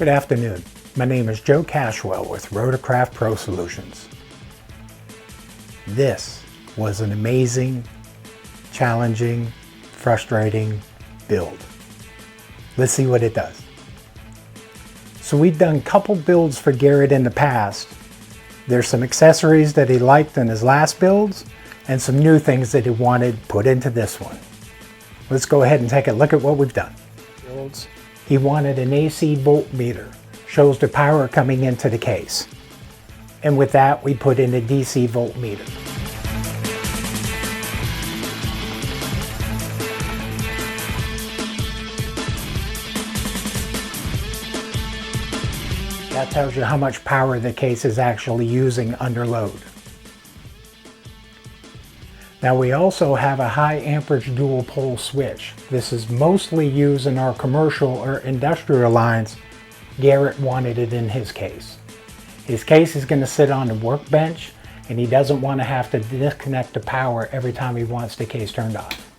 Good afternoon. My name is Joe Cashwell with Rotorcraft Pro Solutions. This was an amazing, challenging, frustrating build. Let's see what it does. So we've done a couple builds for Garrett in the past. There's some accessories that he liked in his last builds and some new things that he wanted put into this one. Let's go ahead and take a look at what we've done. He wanted an AC voltmeter, shows the power coming into the case. And with that, we put in a DC voltmeter. That tells you how much power the case is actually using under load. Now we also have a high amperage dual pole switch. This is mostly used in our commercial or industrial lines. Garrett wanted it in his case. His case is going to sit on the workbench and he doesn't want to have to disconnect the power every time he wants the case turned off.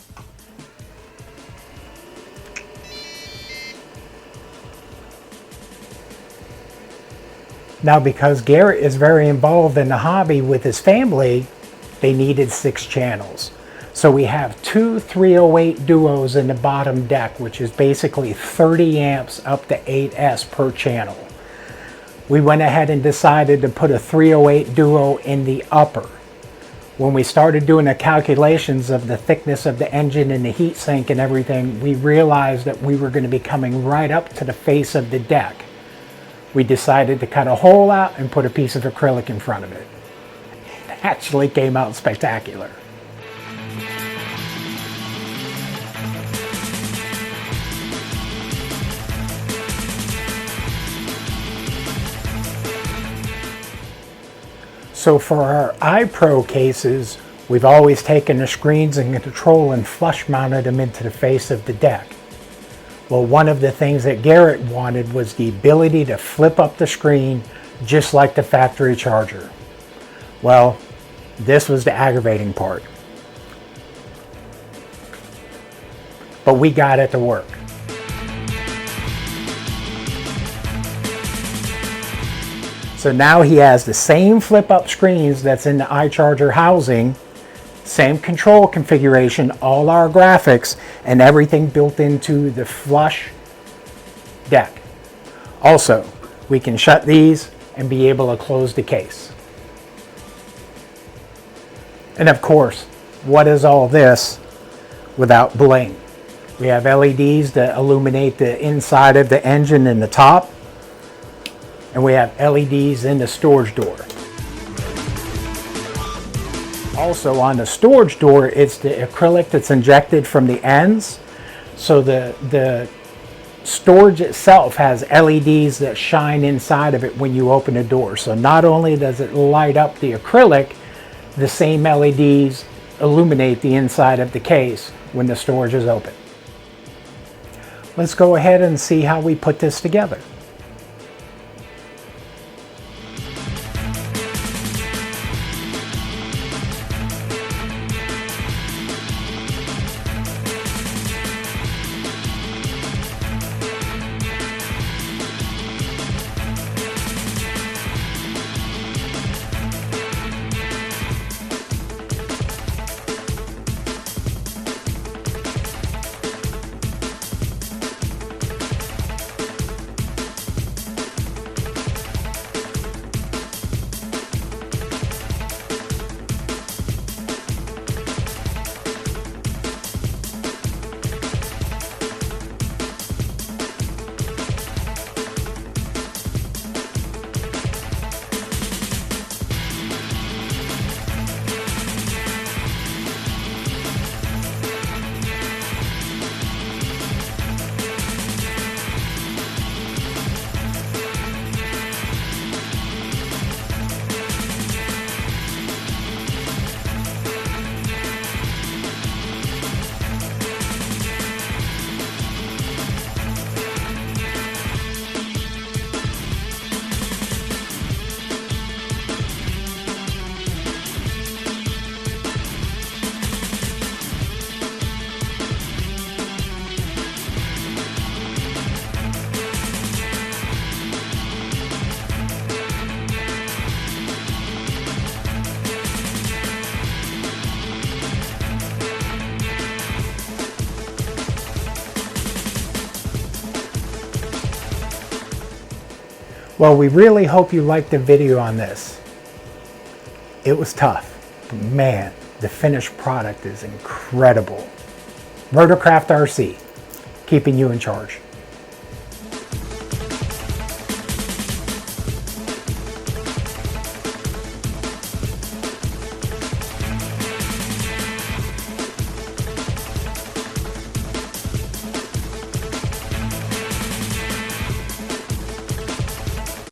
Now because Garrett is very involved in the hobby with his family, they needed 6 channels. So we have 2 308 duos in the bottom deck, which is basically 30 amps up to 8S per channel. We went ahead and decided to put a 308 duo in the upper. When we started doing the calculations of the thickness of the engine and the heat sink and everything, we realized that we were going to be coming right up to the face of the deck. We decided to cut a hole out and put a piece of acrylic in front of it. It actually came out spectacular. So for our iPro cases, we've always taken the screens and control and flush mounted them into the face of the deck. Well, one of the things that Garrett wanted was the ability to flip up the screen just like the factory charger. Well, this was the aggravating part. But we got it to work. So now he has the same flip-up screens that's in the iCharger housing, same control configuration, all our graphics, and everything built into the flush deck. Also, we can shut these and be able to close the case. And of course, what is all this without bling? We have LEDs that illuminate the inside of the engine and the top. And we have LEDs in the storage door. Also on the storage door, it's the acrylic that's injected from the ends. So the storage itself has LEDs that shine inside of it when you open the door. So not only does it light up the acrylic, the same LEDs illuminate the inside of the case when the storage is open. Let's go ahead and see how we put this together. Well, we really hope you liked the video on this. It was tough, but man, the finished product is incredible. Rotorcraft RC, keeping you in charge.